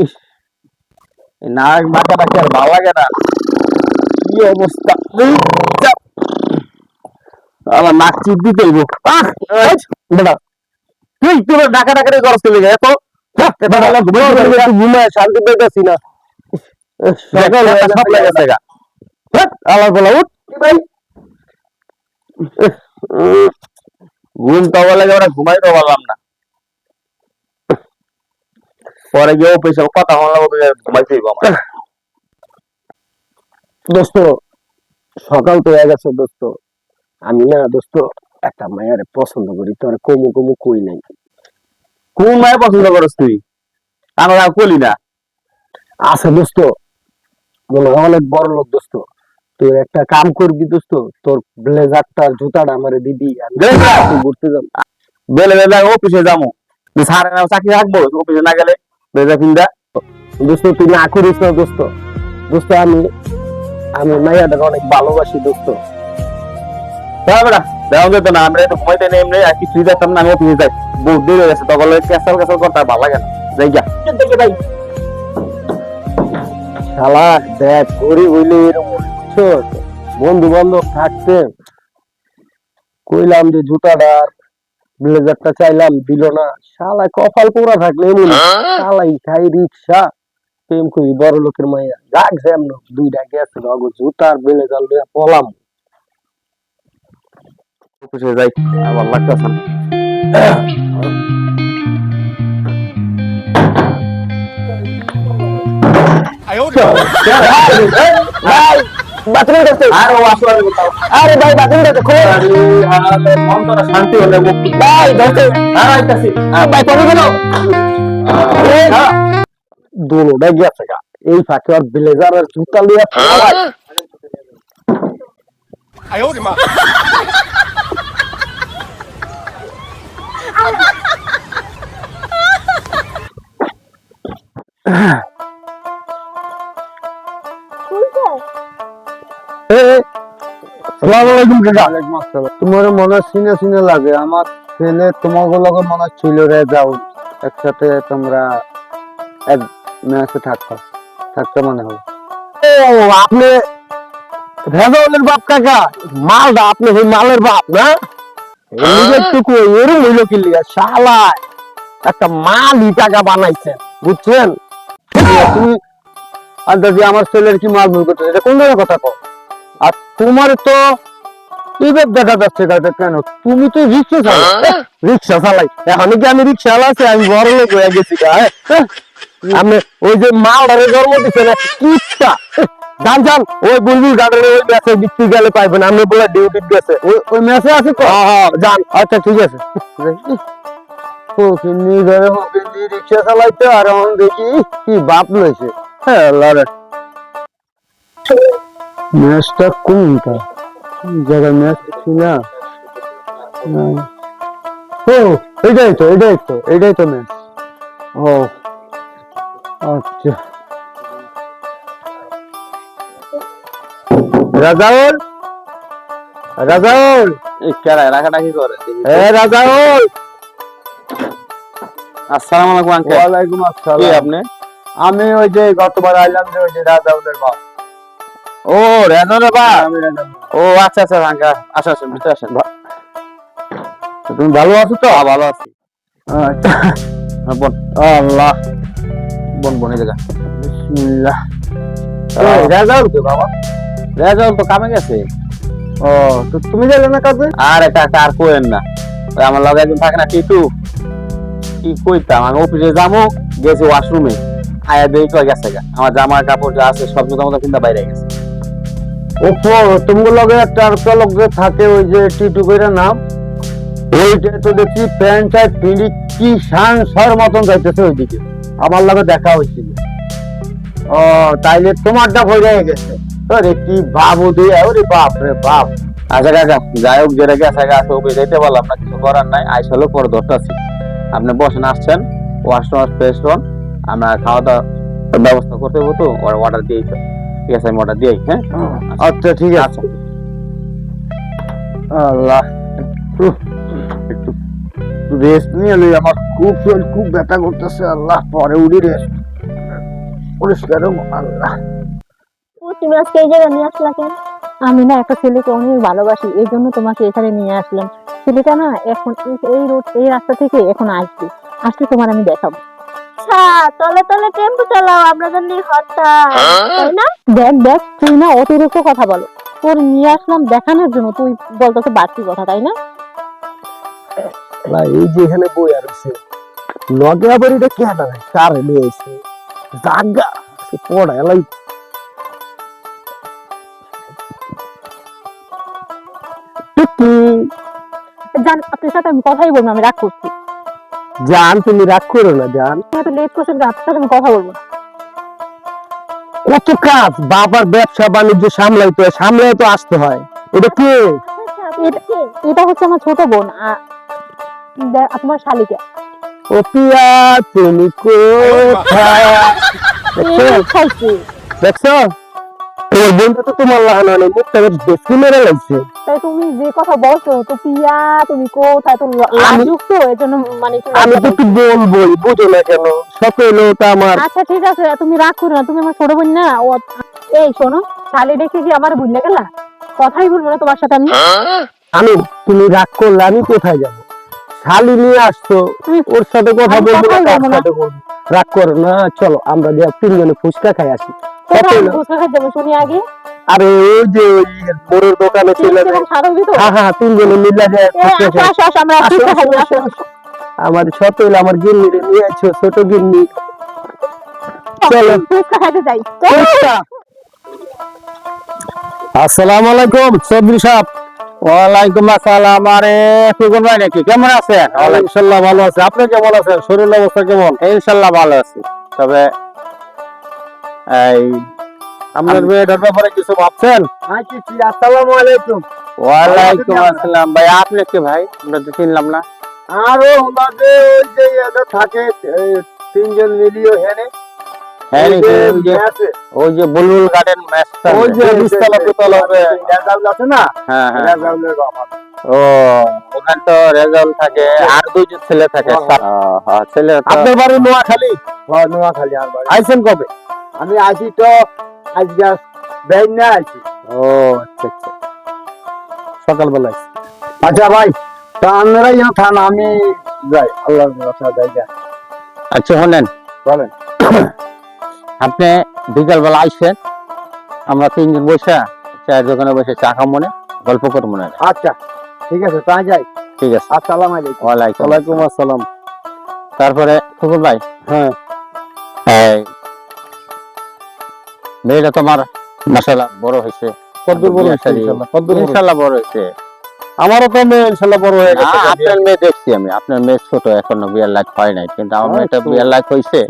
ইস, এই নাক মাথা নাকি আর ভালো লাগে না। কি অবস্থা! আমার নাক চিপ দিতে হইব। বেটা, তুই তোর ডাকা ডাকারি করছ তুই এত ঘুমায় শান্তি পেতেছি না। সকাল সব লেগেছে গা। আলার বলা উঠ ভাই, ঘুম তো লাগে, ওরা ঘুমাইতে পারলাম না। পরে গিয়ে অফিসে কথা বললাম, ঘুমাইতে আমার। দোস্ত, সকাল তো হয়ে গেছে দোস্ত। আমি না দোস্ত একটা মায়ের পছন্দ করি, তোর কমু কমু কই নাই। কোন মায়ের পছন্দ করস তুই? আমরা কলি না। আছে দোস্ত, মনে হয় অনেক বড় লোক দোস্ত। তুই একটা কাম করবি দোস্ত, তোর ব্লেজারটার জুতাটা আমারে দিবি, আমি ঘুরতে যাবো। বেলে বেলে অফিসে যাবো, সারে না চাকরি রাখবো অফিসে না গেলে বেজা কিনবা। দোস্ত তুই না করিস না দোস্ত। দোস্ত আমি আমি মাইয়াটাকে অনেক ভালোবাসি দোস্ত। বেটা দেওয়া যেত না, আমরা একটু ঘুমাইতে নেই এমনি আর কিছুই যেতাম না। আমি অফিসে যাই, বহুত দেরি হয়ে গেছে, তখন ক্যাসাল ক্যাসাল করতে আর ভালো লাগে না। যাই গা ভাই। শালা দেখ গরিব হইলে এরকম বুঝছো, বন্ধু বান্ধব থাকতে কইলাম যে জুতাটা ব্লেজারটা চাইলাম, দিল না। শালা কপাল পোড়া থাকলে এমন শালাই খাই রিক্সা প্রেম করি বড় লোকের মাইয়া রাখ যেমন দুইটা গেছে বাবু জুতার ব্লেজার লইয়া পলাম। অফিসে যাই, আর ভালো লাগতেছে না। ভাই বাথরুম করতে, আরে ও আসলে আরে ভাই বাথরুম করতে খোল মনটা শান্তি হলে মুক্তি। ভাই ধরতে, আর আইতাছি ভাই কবে গেল দুটা গেছে গা। এই ফাঁকে আর ব্লেজার আর জুতা লইয়া পলাই। তোমার মনে সিনে সিনে লাগে, আমার ছেলে তোমাকে লগে মনে ছিল রে, যাও একসাথে তোমরা এক মেসে থাকতে মনে হয়। ও আপনি রেজাউলের বাপ কাকা, মালদা আপনি ওই মালের বাপ না? নিজের টুকু এরম হইল কি লিগা, শালা একটা মালই টাকা বানাইছেন বুঝছেন। তুমি আন্দাজি আমার ছেলের কি মাল ভুল করতে, এটা কোন ধরনের কথা কও? আর তোমার তো ইবের দেখা যাচ্ছে কেন, তুমি তো রিক্সা চালাই। রিক্সা চালাই এখন কি আমি রিক্সা চালাচ্ছি, আমি বড় লোক হয়ে গেছি। আপনি ওই যে মালটারে জন্ম দিচ্ছে না কিপটা, যান যান ওই বুলবুল গার্ডেনে ওই ম্যাচে বিক্রি গেলে পাইবেন। আমি বলে ডিউটি গেছে ওই ম্যাচে আছে তো, যান। আচ্ছা ঠিক আছে। রিক্সা চালাইতে আর এখন দেখি কি বাপ লইছে। হ্যাঁ ম্যাচটা কোনটা জায়গায় ম্যাচ দেখছি না। ও এটাই তো ম্যাচ। ও আচ্ছা রাজাউল, রাখাটাকি করে। রাজাউল। আসসালামু আলাইকুম আঙ্কেল। ওয়ালাইকুম আসসালাম। আপনি? আমি ওই যে গতবার আইলাম যে ওই যে রাজাউলের বাপ। ও রেজনের বাপ। আমি রাজাউল। ও আচ্ছা আচ্ছা আঙ্কেল, আসেন ভিতরে আসেন। তুমি ভালো আছো তো? ভালো আছি। আচ্ছা বোন আল্লাহ, বোন এই জায়গা। বিসমিল্লাহ। রাজাউল কে বাবা? রেজাউল তো কামে গেছে। ও তো তুমি গেলে না কাজে? আরে কাকা আর কোয়েন না, ওই আমার লগে একজন থাকে না টিটু, কি কইতাম আমি অফিসে যাবো, গেছি ওয়াশরুমে, আয়া দেই কই গেছে গা, আমার জামা কাপড় যা আছে সব জুতা মতো কিনতে বাইরে গেছে। ওপো তোমার লগে একটা আর লোক যে থাকে ওই যে টিটু কইরা নাম, ওইটা তো দেখছি প্যান্ট শার্ট পিন্ডি কি শান সর মতন যাইতেছে ওইদিকে, আমার লগে দেখা হয়েছিল। ও তাইলে তোমারটা হয়ে গেছে। আরে কি বাবু দিয়ে, ওরে বাপ রে বাপ। আচ্ছা কাকা যাই হোক, যেটা গেছে গা অফিসে যেতে বললাম না, কিছু করার নাই, আইসালো পরে ধরতেছি। আপনি বসেন, আসছেন ওয়াশরুম ফ্রেশ হন, আমরা খাওয়া দাওয়ার ব্যবস্থা করতে হবো তো, অর্ডার দিয়েই তো। ঠিক আছে আমি অর্ডার দিই। হ্যাঁ আচ্ছা ঠিক আছে। আল্লাহ একটু রেস্ট নিয়ে লই, আমার খুব শরীর খুব ব্যথা করতেছে। আল্লাহ পরে উড়ি রেস্ট। পরিষ্কার আল্লাহ। তুমি আজকে এই জায়গায় নিয়ে আসলা কেন? আমি না একটা ছেলেকে অনেক ভালোবাসি, এই জন্য তোমাকে এখানে নিয়ে আসলাম। ছেলেটা না এখন এই রোড এই রাস্তা থেকে এখন আসবে, আসলে তোমার আমি দেখাবো। আচ্ছা, তলে তলে টেম্পো চালাও, আপনাদের নিয়ে হত্যা, তাই না? দেখ দেখ, তুই না অতিরিক্ত কথা বলো। তোর নিয়ে আসলাম দেখানোর জন্য, তুই বলতেছে বাড়তি কথা, তাই না? ভাই এই যে এখানে বই আর আছে লগে আবার এটা কে না কার নিয়েছে জাগা পড়া এলাই জান, আপনার সাথে আমি কথাই বলবো না, আমি রাগ করছি। জান তুমি রাগ করো না জান, এত লেট করছেন, আপনার সাথে আমি কথা বলবো না। কত কাজ বাবার ব্যবসা বাণিজ্য সামলাইতে হয়, সামলাই তো আসতে হয়। এটা কে? এটা হচ্ছে আমার ছোট বোন, তোমার শালিকা। ও পিয়া তুমি কোথায়? খাইছি। দেখছো তোমার বোনটা তো তোমার লাগানো নেই, মুখটা বেশ বেশি মেরে লাগছে। তাই তুমি যে কথা বলছো তো পিয়া তুমি কোথায়, তো লাজুক তো এজন্য মানে আমি তো একটু বলবোই, বুঝো না কেন? সকলে তো আমার। আচ্ছা ঠিক আছে, তুমি রাগ করো না, তুমি আমার ছোট বোন না। এই শোনো, শালি দেখে কি আমার ভুলে গেলা? কথাই বলবো না তোমার সাথে আমি। আমি তুমি রাগ করলে আমি কোথায় যাবো? শালি নিয়ে আসছো, ওর সাথে কথা আমি বলবো না, কথাই কার বলবো না। সাথে বলবো? রাগ করো না, চলো আমরা যে তিনজনে ফুচকা খাই আসি। কোথায় কত না? ফুচকা খাইতে যাবো শুনি আগে। আরে ওই যে ওই মোড়ের দোকানে চলে চিপস যায়। এবং সাদা দিতো। হ্যাঁ তিনজনে মিলে যায় ফুচকা খাই। আসো আসো, আমরা আসো, ফুচকা আসো, খাইবো, আসো, আসো। আসো। আমার ছোট হইলে আমার গিন্নি নিয়ে আছো, ছোট গিন্নি। চলো ফুচকা খাইতে যাই। ফুচকা। আসসালামু আলাইকুম চৌধুরী সাহেব। ওয়ালাইকুম আসসালাম। আরে ফুকন ভাই নাকি, কেমন আছেন? ইনশাল্লাহ ভালো আছে, আপনি কেমন আছেন? শরীরের অবস্থা কেমন? ইনশাল্লাহ ভালো আছি। তবে এই আপনার মেয়েটার ব্যাপারে কিছু ভাবছেন? আসসালামু আলাইকুম। ওয়ালাইকুম আসসালাম। ভাই আপনি কি ভাই? আমরা তো চিনলাম না। আরো আমাদের ওই যে এদের থাকে তিনজন মিলিয়ে হেনে হ্যাঁ ওই যে ওই যে ম্যাচে, ওই যে বুলবুল গার্ডেন ম্যাচটা, ওই যে বিশতলা দোতলা রেজাল্ট আছে না, হ্যাঁ হ্যাঁ। রেজাল্টের বাবা। ও ওখানে তো রেজাল্ট থাকে আর দুইজন ছেলে থাকে। ছেলে তো আপনার বাড়ি নোয়াখালী? নোয়াখালী। আর বাড়ি আইছেন কবে? আমি আসি তো আজকে বের না আছি। ও আচ্ছা আচ্ছা, সকালবেলা আইছি। আচ্ছা ভাই, তা আপনারা यहाँ থান, আমি যাই। আল্লাহর ভরসা যাই যা। আচ্ছা শোনেন, বলেন। আপনি বিকালবেলা আইসেন, আমরা তিনজন বসে চায়ের দোকানে বসে চা খাবো মনে, গল্প করবো মনে। আচ্ছা ঠিক আছে, তাই যাই। ঠিক আছে। আসসালামু আলাইকুম। ওয়ালাইকুম আসসালাম। তারপরে ফুকুর ভাই, হ্যাঁ এই মেয়েটা তোমার মাশাআল্লাহ বড় হয়েছে। কদ্দুর বড় হয়েছে? ইনশাআল্লাহ কদ্দুর বড় হয়েছে? ইনশাআল্লাহ বড় হয়েছে। আমারও তো মেয়ে ইনশাআল্লাহ বড় হয়ে গেছে। আপনার মেয়ে দেখছি আমি, আপনার মেয়ে ছোট, এখনো বিয়ের লাইফ হয় নাই, কিন্তু আমার মেয়েটা বিয়ের লাইফ হয়েছে।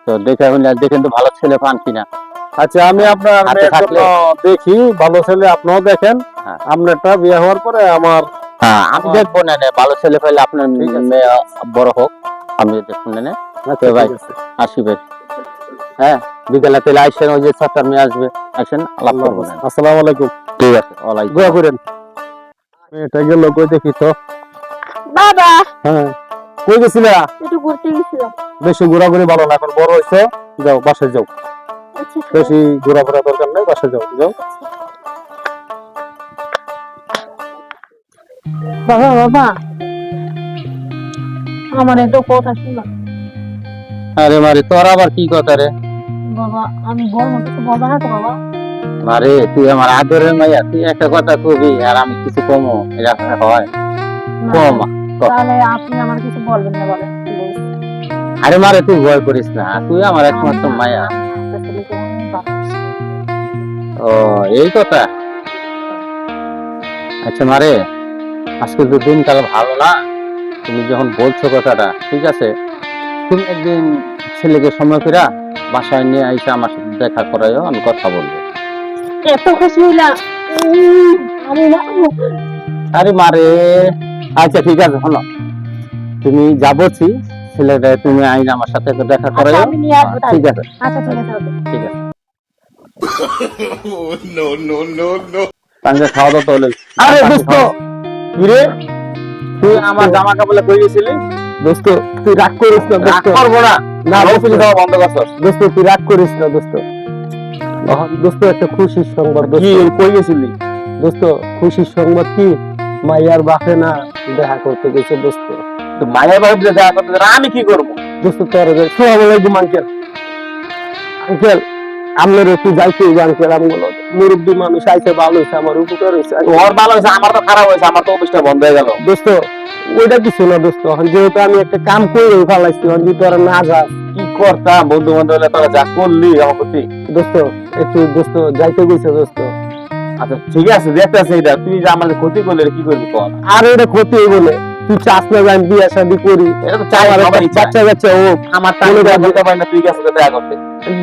তো দেখেন তো ভালো ছেলে পান কিনা। আচ্ছা আমি আপনার হাতে মেয়ের থাকলে। জন্য দেখি ভালো ছেলে, আপনিও দেখেন। হ্যাঁ। আপনারটা বিয়ে হওয়ার পরে আমার। হ্যাঁ আমি দেখবো না, ভালো ছেলে পেলে আপনার মেয়ে বড় হোক, আমি দেখবো না। আচ্ছা, ভাই ঠিক আছে। আসি ভাই। হ্যাঁ বিকেলে তেলে আইসেন, ওই যে সরকার মেয়ে আসবে, আসেন আলাপ আল্লাহ করবো না। হাফেজ। আসসালামু আলাইকুম। ঠিক আছে। ওয়ালাইকুম দোয়া করেন। মেয়েটা গেল কই দেখি তো। বাবা, হ্যাঁ কই গেছিলা? একটু ঘুরতে গেছিলাম। বেশি ঘোরাঘুরি ভালো না, এখন বড় হইছো, যাও বাসায় যাও। আচ্ছা বেশি ঘোরাফেরা দরকার নাই, বাসায় যাও যাও। বাবা বাবা, আমার একটু কথা শুনো। আরে মারে তোর আবার কি কথা রে? বাবা আমি বলবো, কিছু বলবো না তো বাবা? আরে তুই আমার আদরের মাইয়া, তুই একটা কথা কবি আর আমি কিছু কমো, এটা হয় না, কমা। তাহলে আপনি আমার কিছু বলবেন না, বলেন please। আরে মারে তুই ভয় করিস না, তুই আমার একমাত্র মায়া। একটা ছেলেকে অনেক ভালোবাসি। ও এই কথা। আচ্ছা মারে, আজকে তো দিনকাল ভালো না, তুমি যখন বলছো কথাটা ঠিক আছে, তুমি একদিন ছেলেকে সময় ফেরা বাসায় নিয়ে আইসা আমার সাথে দেখা করাইও, আমি কথা বলবো। এত খুশি হইলাম আমি না। আরে মারে আচ্ছা ঠিক আছে, শোনো তুমি যা বলছি ছেলেটা তুমি আইন আমার সাথে একটু দেখা আচ্ছা, করাইও। আমি নিয়ে আসবো তাহলে। ঠিক আছে আচ্ছা ঠিক আছে, হবে। ঠিক আছে। পাঞ্জা খাওয়া দাওয়া তো হলো। আরে দোস্ত, কি রে, তুই আমার জামা কাপড়ে কই গেছিলি? দোস্ত তুই রাগ করিস না রাগ দোস্ত। করবো না, না অফিসে যাওয়া বন্ধ করছস। দোস্ত তুই রাগ করিস না দোস্ত। দোস্ত একটা খুশির সংবাদ কি দোস্ত। কই গেছিলি? দোস্ত খুশির সংবাদ কি, মাইয়ার বাপে না দেখা করতে গেছে দোস্ত। তো মায়ের বাড়ি যে দেখা করতে গেলে আমি কি করবো? দোস্ত তোর আসসালামু আলাইকুম আঙ্কেল। আঙ্কেল আপনার একটু যাইতে আঙ্কেল, আমি মুরব্বী মানুষ আইসে ভালো হয়েছে, আমার উপকার হয়েছে। তোর ভালো হয়েছে, আমার তো খারাপ হয়েছে, আমার তো অফিসটা বন্ধ হয়ে গেল। দোস্ত ওইটা কিছু না দোস্ত, এখন যেহেতু আমি একটা কাম করে ফেলাইছি, এখন যদি তোরা না যাস কি করতাম বন্ধু বান্ধব হলে, তোরা যা করলি আমার প্রতি। দোস্ত, একটু দোস্ত যাইতে গেছে দোস্ত। আচ্ছা ঠিক আছে, দেখতেছি এটা, তুই যে আমাদের ক্ষতি করলে এটা কি করবি কর। আর এটা ক্ষতি হইব না, তুই চাস না আমি বিয়ে শাদি করি, এটা তো চাই, আমার একটা সবাই চায়। বাচ্চা কাচ্চা হোক। আমার টাইম কোনো দেওয়া ব্যাপার- যেতে পারি না, তুই গেছে দেখা করতে।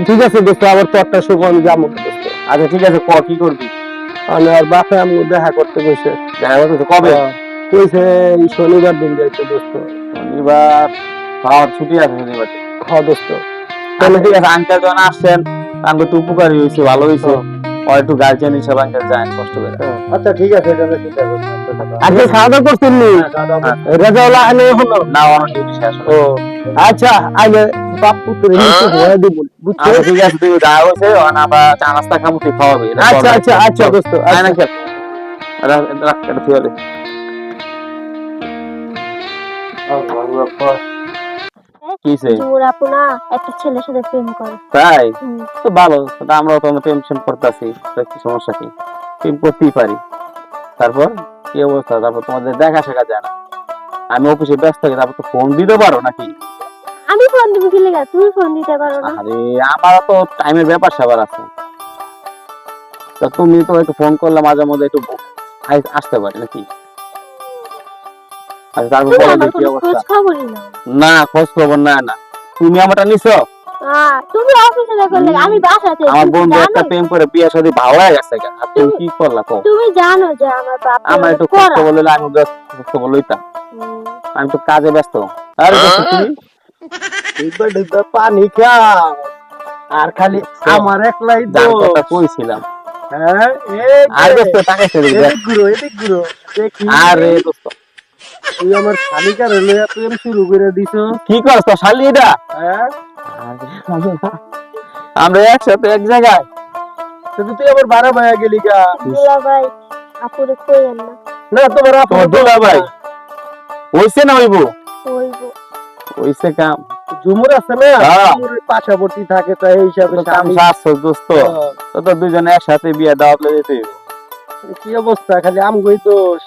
ঠিক আছে দোস্ত, আবার তোরটা শুভ আমি যাবো দোস্ত। আচ্ছা ঠিক আছে, ক কি করবি? আমি আর বাপে আমি দেখা করতে কইছে। দেখা করতেছে কবে? কইছে এই শনিবার দিন যাইতে দোস্ত। শনিবার? খাওয়ার ছুটি আছে শনিবার। হ্যাঁ দোস্ত। তাহলে ঠিক আছে, আঙ্কেল যখন আসছেন আমি একটু উপকারী হয়েছে, ভালো হয়েছে। আর একটু গার্জিয়ান হিসাবে আঙ্কেল যায় কষ্ট করে। আচ্ছা ঠিক আছে, এটা চিন্তা করো না। আজকে খাওয়া দাওয়া করছেন নি? রেজাউল্লাহ আনে হলো না, আমার ডিউটি শেষ ও হলো। আচ্ছা, আইলে বাপ পুত্র নিচে হয়ে দিব বুঝছো? আচ্ছা ঠিক আছে, তুই দেখা হয়েছে, আমরা চা নাস্তা খাবো, তুই খাওয়াবি। এটা আচ্ছা করবে। আচ্ছা আচ্ছা দোস্ত, আয় না আচ্ছা। খেল। এটা তুই হলে কিসে? জোর আপু না একটা ছেলের সাথে প্রেম করে। তাই হুম। তো ভালো, তা আমরাও তো টেনশন করতেছি, কি সমস্যা কি? প্রেম করতেই পারি। তারপর কি অবস্থা? তারপর তোমাদের দেখা শেখা যায় না, আমি অফিসে ব্যস্ত থাকি, তারপর তো ফোন দিতে পারো নাকি? আমি ফোন দিব কি লেগা, তুমি ফোন দিতে পারো না? আরে আমারও তো টাইমের ব্যাপার স্যাপার আছে। তা তুমি তো একটু ফোন করলে মাঝে মধ্যে একটু আসতে পারি নাকি? আচ্ছা তারপর তুমি বলো আমার যে কি কোনো অবস্থা? খোঁজ খবরই না। না খোঁজ খবর না, না তুমি আমারটা নিছো? তুমি অফিসে দেখো লেগা, আমি বাসাতে। আমার তুমি বন্ধু একটা জানো, প্রেম করে বিয়ে শাদী ভালো হয়ে গেছে, আর তুমি কি করলা কো? তুমি জানো যে আমার বাপ আমার একটু খোঁজ খবর লইলে আমি খোঁজ খবর লইতাম, আমি তো কাজে ব্যস্ত। আরে দোস্ত, তুমি ডিব্বা ডিব্বা পানি খাও, আর খালি আমার একলাই যার দোষ। কথা কইছিলাম। হ্যাঁ এই আর যে, দোস্ত তাকাইছে দেখ। এদিক ঘুরো এদিক ঘুরো, দেখি আরে দোস্ত তুই আমার শালিকার লইয়া প্রেম শুরু করে দিছো। কি করছ তো শালি এটা? হ্যাঁ আমরা একসাথে এক জায়গায়। তুই তুই আবার বাড়া ভাইয়া গেলি গা। দুলা ভাই আপুরে কইেন না, না তোমার আপু তোমার দুলা ভাই হইছে না হইবো? কইবো। হইছে কাম। ঝুমুর আছে না, হ্যাঁ। ঝুমুরের পাশাপাশি থাকে, তাই এই হিসাবে তো কাম স্বামী- সারছো দোস্ত, তো তো দুজনে একসাথে বিয়ে দাওয়াত লইতে হইবো। কি অবস্থা, খালি আমগই দোষ।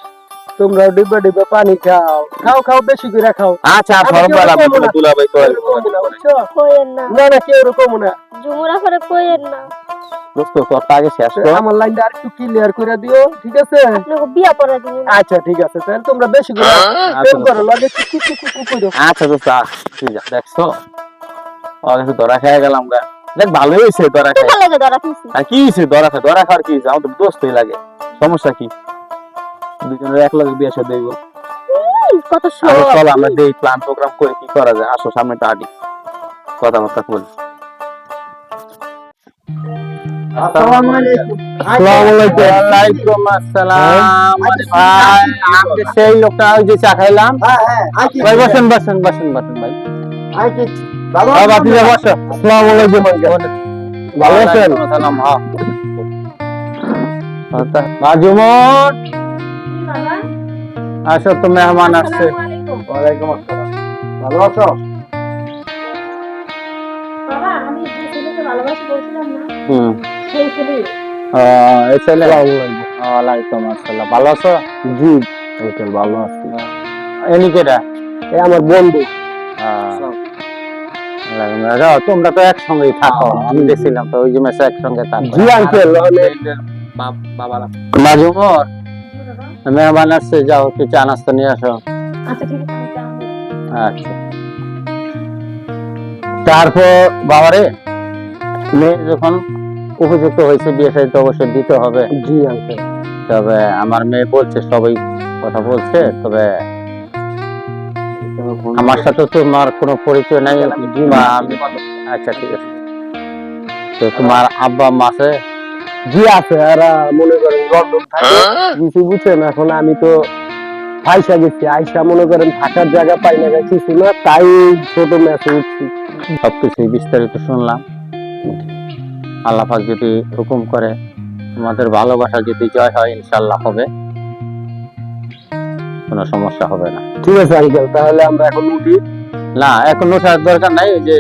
তোমরা ডিব্বা ডিব্বা পানি খাও, খাও খাও বেশি করে খাও। আচ্ছা আমি ধরম কেউ পালা কমু না। দুলা ভাই তো কেউ কমু না, বুঝছো? কইেন না, না না কেউ কমু না। জুমুরা করে কইেন না। দোস্ত তোরটা আগে শেষ কর। আমার লাইনটা আর একটু ক্লিয়ার করে দিও, ঠিক আছে? আপনাকে বিয়া পড়া দিন। আচ্ছা ঠিক আছে, তাহলে তোমরা বেশি করে প্রেম করো, লাগে কুকু কুকু কুকু করো। আচ্ছা দোস্ত তুই যা, দেখছো ওর কাছে ধরা খেয়ে গেলাম গা। দেখ ভালোই হয়েছে ধরা তো খেয়ে। লাগে ধরা ফেলছি। আর কি হয়েছে ধরা খাওয়ার কি হয়েছে? আমার তো দোস্তই লাগে, সমস্যা কি? দুজনের এক লগে বিয়ে সাথে হইবো। কত আরো সব। চল আমরা দেই প্ল্যান প্রোগ্রাম করে কি করা যায়, আসো সামনে আডি কথাবার্তা বলি। আসসালামু আলাইকুম। ওয়ালাইকুম আসসালাম। আরে ভাই আমি সেই লোকটা ওই যে চা খাইলাম। হ্যাঁ হ্যাঁ আইছি। ভাই বসেন বসেন বসেন বসেন ভাই। আইছি। ভালো হ্যাঁ আছো? বাপি বসো। আসসালামু আলাইকুম আঙ্কেল। ভালো আছেন? সালাম। হ্যাঁ মাজুমন আসো, তো মেহমান আসছে। ওয়ালাইকুম আসসালাম। ভালো আছো? বাবা আমি যে ছেলেকে ভালোবাসি বলছিলাম না, হুম সেই ছেলে। এই ছেলে। ওয়ালাইকুম আসসালাম। ভালো আছো? জি আঙ্কেল ভালো আছি। এনি কেডা? এই আমার বন্ধু। তোমরা তো একসঙ্গেই থাকো, আমি দেখছিলাম তো ওই যে মেসে একসঙ্গে থাকো। জি আঙ্কেল, মাজুমর মেহমান আসছে, যাও একটু চা নাস্তা নিয়ে আসো। আচ্ছা ঠিক আছে, আমি জানাবো। আচ্ছা তারপর বাবারে, মেয়ে যখন উপযুক্ত হয়েছে বিয়ে সাথে তো অবশ্যই দিতে হবে। জি আঙ্কেল। তবে আমার মেয়ে বলছে, সবাই কথা বলছে, তবে আমার সাথে তোমার কোনো পরিচয় নাই বা আমি। আচ্ছা ঠিক আছে, তো তোমার আব্বা আম্মা আছে? জি আছে, আর মনে করেন লন্ডন থাকে, কিছু বুঝছেন। এখন আমি তো ফাইসা গেছি, আইসা মনে করেন থাকার জায়গা পাই না, কিছু না, তাই ছোট ম্যাচে উঠছি। সবকিছু বিস্তারিত শুনলাম। আল্লাহ পাক যদি হুকুম করে, আমাদের ভালোবাসা যদি জয় হয়, ইনশাল্লাহ হবে, কোনো সমস্যা হবে না। ঠিক আছে আঙ্কেল, তাহলে আমরা এখন উঠি। না, এখন ওঠার দরকার নাই, ওই যে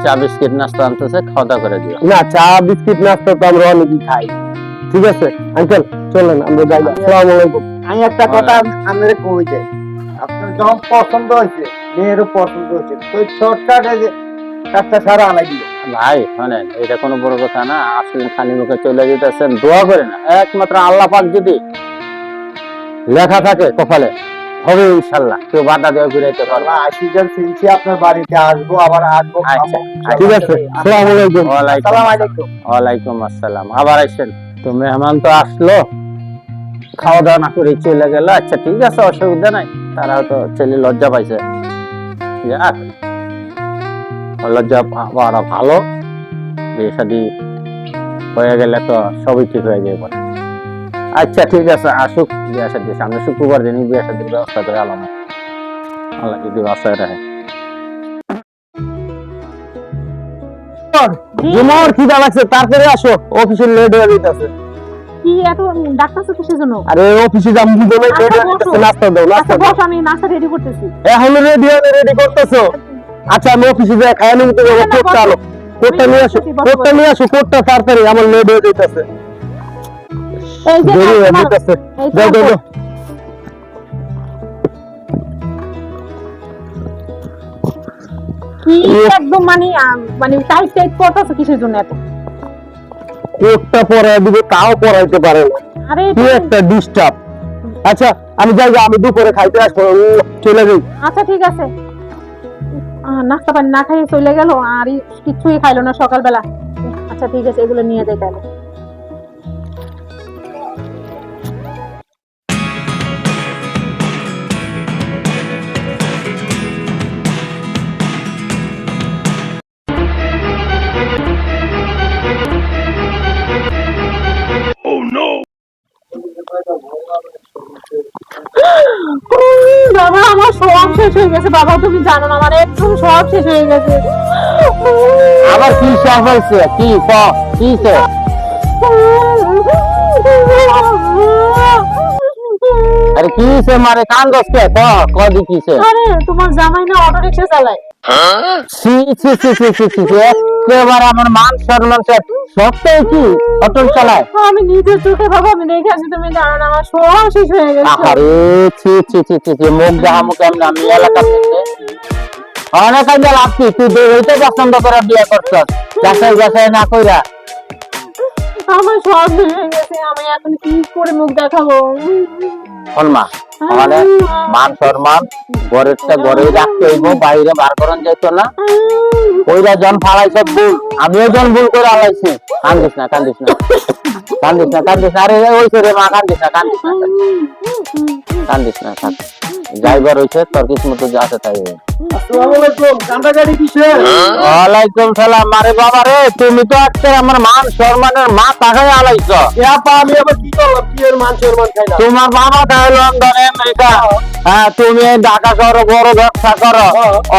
চা বিস্কিট নাস্তা আনতেছে, খাওয়া দাওয়া করে দিও। না, চা বিস্কিট নাস্তা তো আমরা অনেকই খাই। ঠিক আছে আঙ্কেল, চলেন আমরা যাই। আসসালামু আলাইকুম। আমি একটা কথা আপনার কই যাই, আপনার যখন পছন্দ হয়েছে, মেয়েরও পছন্দ হয়েছে, তো শর্টকাটে যে কাজটা সারা আনাই দিল। ভাই শোনেন, এটা কোনো বড় কথা না। আসলে খালি মুখে চলে যেতেছেন, দোয়া করে না, একমাত্র আল্লাহ পাক যদি লেখা থাকে কপালে, হবে ইনশাল্লাহ। কেউ বাধা দেওয়া ঘুরাইতে পারবে। আশিজন চিনছি, আপনার বাড়িতে আসবো, আবার আসবো, আচ্ছা, খাবো। ঠিক আছে, আসসালামু আলাইকুম। আসসালামু আলাইকুম। ওয়ালাইকুম আসসালাম। আবার আসছেন তো, মেহমান তো আসলো, খাওয়া দাওয়া না করে চলে গেল। আচ্ছা ঠিক আছে, অসুবিধা নাই। তারা তো ছেলে লজ্জা পাইছে, যাক, লজ্জা পাওয়াটা ভালো। বিয়ে শাদী হয়ে গেলে তো সবই ঠিক হয়ে যাবে। আচ্ছা ঠিক আছে, আসুক বিয়ে শাদী, সামনে শুক্রবার দিন বিয়ে শাদীর ব্যবস্থা করে আলাম, আল্লাহ যদি বাসায় রাখে। জুমার খিদা লাগছে, তাড়াতাড়ি আসো, অফিসে লেট হয়ে যাইতেছে। কি এত ডাক্তারছো কিসের জন্য? আরে অফিসে যাম কি জন্য লেট হয়ে আচ্ছা, যাইতেছে, বসো। নাস্তা দাও, নাস্তা আচ্ছা দাও। বস, আমি নাস্তা রেডি করতেছি। এখন রেডি করতেছো? আচ্ছা আমি অফিসে যাই, খাই নিতে যাবো। না, কোটটা বসো। আনো, কোটটা নিয়ে আসো, বসো, বসো। কোটটা নিয়ে আসো, কোটটা তাড়াতাড়ি, আমার লেট হয়ে যাইতেছে, এই যে দেরি হয়ে তোমার- যাইতেছে। এই দাও দাও তোমার- দাও। কি একদম মানে টাইট টাইট করতেছো কিসের জন্য এত? কোটটা পরাই দিবে, তাও পরাইতে পারে না, আরে কি একটা ডিস্টার্ব। আচ্ছা আমি যাই, আমি দুপুরে খাইতে আসবো, চলে যাই। আচ্ছা ঠিক আছে। নাস্তা পানি না খাইয়ে চলে গেল, আর কিছুই খাইলো না সকালবেলা। আচ্ছা ঠিক আছে, এগুলো নিয়ে যাই তাহলে। বাবা আমার সব শেষ হয়ে গেছে। বাবা তুমি জানো না, আমার একদম সব শেষ হয়ে গেছে। আবার কি সব হয়েছে? কি কিছে? আরে কিছে মারে, কান দোষকে কদি কিছে? আরে তোমার জামাই না অটো রিক্সা চালায়। ছি ছি ছি ছি ছি ছি, একেবারে আমার মান সম্মান সবটাই কি অটল চালায়। আমি নিজের চোখে বাবা আমি দেখে আছি, তুমি জানো না আমার সব শেষ হয়ে গেছে। আরে ছি ছি ছি ছি ছি, মুখ দেখামু কেমন? আমি এলাকা থেকে অনেক আগে লাভছি, তুই দেখতে পছন্দ করে বিয়ে করছস, যাচাই না কইরা। আমার সব শেষ হয়ে গেছে, আমি এখন কি করে মুখ দেখাবো? শোন মা, আমাদের মান সম্মান ঘরেরটা ঘরেই রাখতে হইব, বাইরে বার করন যাইত না। ওইরা জন ফালাইছে ভুল, আমিও জন ভুল করে আলাইছি। কান্দিস না কান্দিস না কান্দিস না কান্দিস না, আরে ওইছে রে মা, কান্দিস না কান্দিস না কান্দিস না, থাক, যাইবার হইছে, তোর কিসমত যা আছে তাই হবে। আসসালামু আলাইকুম। কান্দাকাটি কিসের? ওয়ালাইকুম সালাম। আরে বাবা রে, তুমি তো আজকে আমার মান সম্মানের মা তাকাই আলাইছ। আমি আবার কি করলাম? কি এর মান সম্মান খাইলাম? তোমার বাবা তাই লন্ডনে আমেরিকা, হ্যাঁ তুমি ঢাকা শহরে বড় ব্যবসা করো,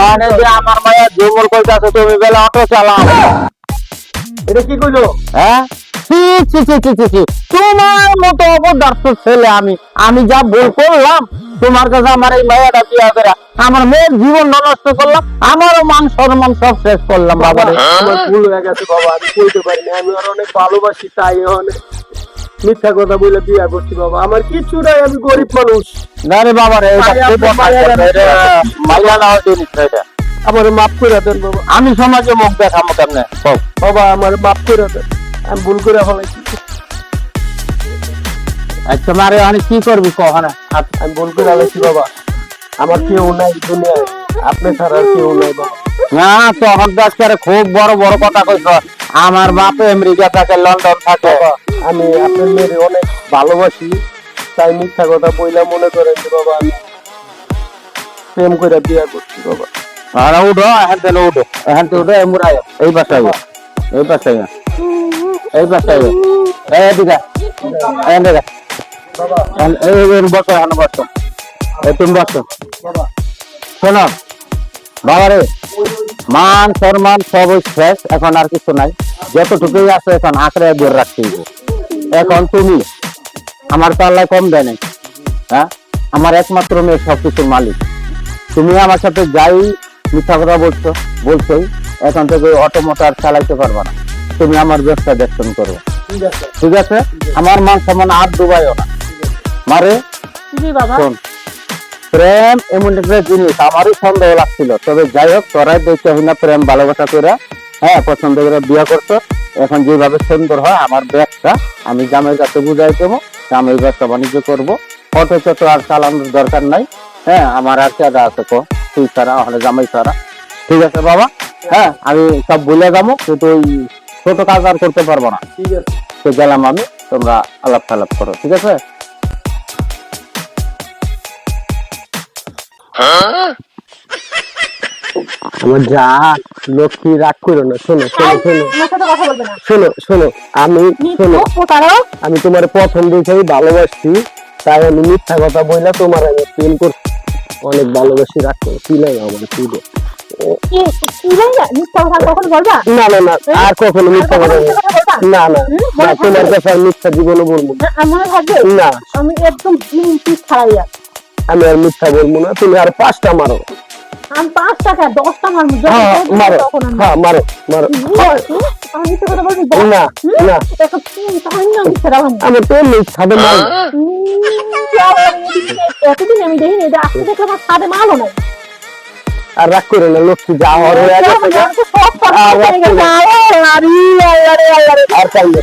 অনেক যে আমার মায়ের ঝুমুর কইতাছো, তুমি বেলা অটো চালাও। এটা কি কইলো? হ্যাঁ ছি ছি ছি ছি ছি ছি, তোমার মতো অপদার্থ ছেলে আমি যা ভুল করলাম তোমার কাছে, আমার এই মায়াটা বিয়া করে আমার মেয়ের জীবন নষ্ট করলাম, আমারও মান সম্মান সব শেষ করলাম। বাবা রে, আমার ভুল হয়ে গেছে বাবা, আমি কইতে পারিনি। আমি আর অনেক ভালোবাসি, তাই অনেক মিথ্যা কথা বলে বিয়ে করছি বাবা। আমার কিচ্ছু নাই, আমি গরিব মানুষ। না রে বাবা রে, এটা মায়া খুব মায়া অন্যায় কথা, এটা মাইয়া না হওয়ার জিনিস না এটা। আমার মাফ করে দেন বাবা। আমি সমাজে মুখ দেখাবো কেমনে? বাবা আমার মাফ করে দেন, আমি ভুল করে ফেলাইছি। তোমার অনেক কি করবি কখনো? আমি ভুল করে ফেলাইছি বাবা। আমার কেউ নাই দুনিয়ায়, আপনি ছাড়া আর কেউ নাই বাবা। না তখন তো আজকে খুব বড় বড় কথা কইছ। আমার বাপ আমেরিকা থাকে, লন্ডন থাকে। আমি আপনার মেয়ের অনেক ভালোবাসি, তাই মিথ্যা কথা বইলা মনে করেন যে বাবা আমি প্রেম করে বিয়ে করছি বাবা। আর উঠো, এখান থেকে উঠো, এখান থেকে উঠো, এমুরাই এই বাসায় এই বাসায় এই বাসায় এই দিকে এই দিকে বাবা এই বসো, এখানে বসো। তুমি বসো। শোনো বাবারে, মান সম্মান সব শেষ, এখন আর কিছু নাই, যতটুকুই আছে এখন আঁকড়ে ধরে রাখতে হবে। এখন তুমি আমার তো আল্লাহ কম দেয় নাই, হ্যাঁ, আমার একমাত্র মেয়ে সবকিছুর মালিক। তুমি আমার সাথে যাই মিথ্যা কথা বলছোই, এখন থেকে অটো মোটর চালাইতে পারবা না, তুমি আমার ব্যবসা দেখশন করবে, ঠিক আছে? আমার মান সম্মান আর ডুবাইও না মারে। জি বাবা। শোন, প্রেম এমন একটা জিনিস, আমারই সন্দেহ লাগছিল, তবে যাই হোক তোরাই দেখতে হবে না, প্রেম ভালোবাসা করে হ্যাঁ পছন্দ করে বিয়ে করতো। এখন যেভাবে সুন্দর হয় আমার ব্যবসা, আমি জামাইয়ের কাছে বুঝাই দেবো, আমি ব্যবসা বাণিজ্য করবো, অটো চটো আর চালানোর দরকার নাই। হ্যাঁ, আমার আর কেদা আছে কো, তুই ছাড়া ওখানে জামাই ছাড়া, ঠিক আছে বাবা? হ্যাঁ, আমি সব ভুলে যাবো, কিন্তু ওই ছোট কাজ আর করতে পারবো না। ঠিক আছে। তো গেলাম আমি, তোমরা আলাপ ফালাপ করো, ঠিক আছে? আমার যা লক্ষ্মী, রাগ করো না। শোনো শোনো শোনো আমার সাথে কথা বলবে না। শোনো শোনো, আমি শোনো, প্রতারক। আমি তোমার পছন্দ হিসেবে ভালোবাসছি, তাই আমি মিথ্যা কথা বললা তোমার আমি প্রেম করছি, অনেক ভালোবাসি, রাগ করো, কি লাগে আমার কি গো? কি জানি মিথ্যা কথা কখন বলবা? না না না, আর কখনো মিথ্যা কথা বলবো না। না না না, তোমার কাছে আর মিথ্যা জীবনে বলবো না। আমার ভাবে না, আমি একদম পিস ছাড়াইয়া, আমি আর মিথ্যা বলবো না, তুমি আর 5টা মারো। আমি 5 টাকা 10টা মারবো, হ্যাঁ মারো, তখন আমি হ্যাঁ মারো মারো। আমি মিথ্যা কথা বলবি? না না, এখন তাহলে না মিথ্যা রাখলাম। আমি তো মিথ্যাতে মারো। এতদিন আমি দেখিনি, এটা আজকে দেখলাম আর সাথে মালও নাই। আর রাগ করে না, লক্ষ্মী যা হওয়ার হয়ে গেছে। সব কথা আর রাগ করে না। আর চাইলে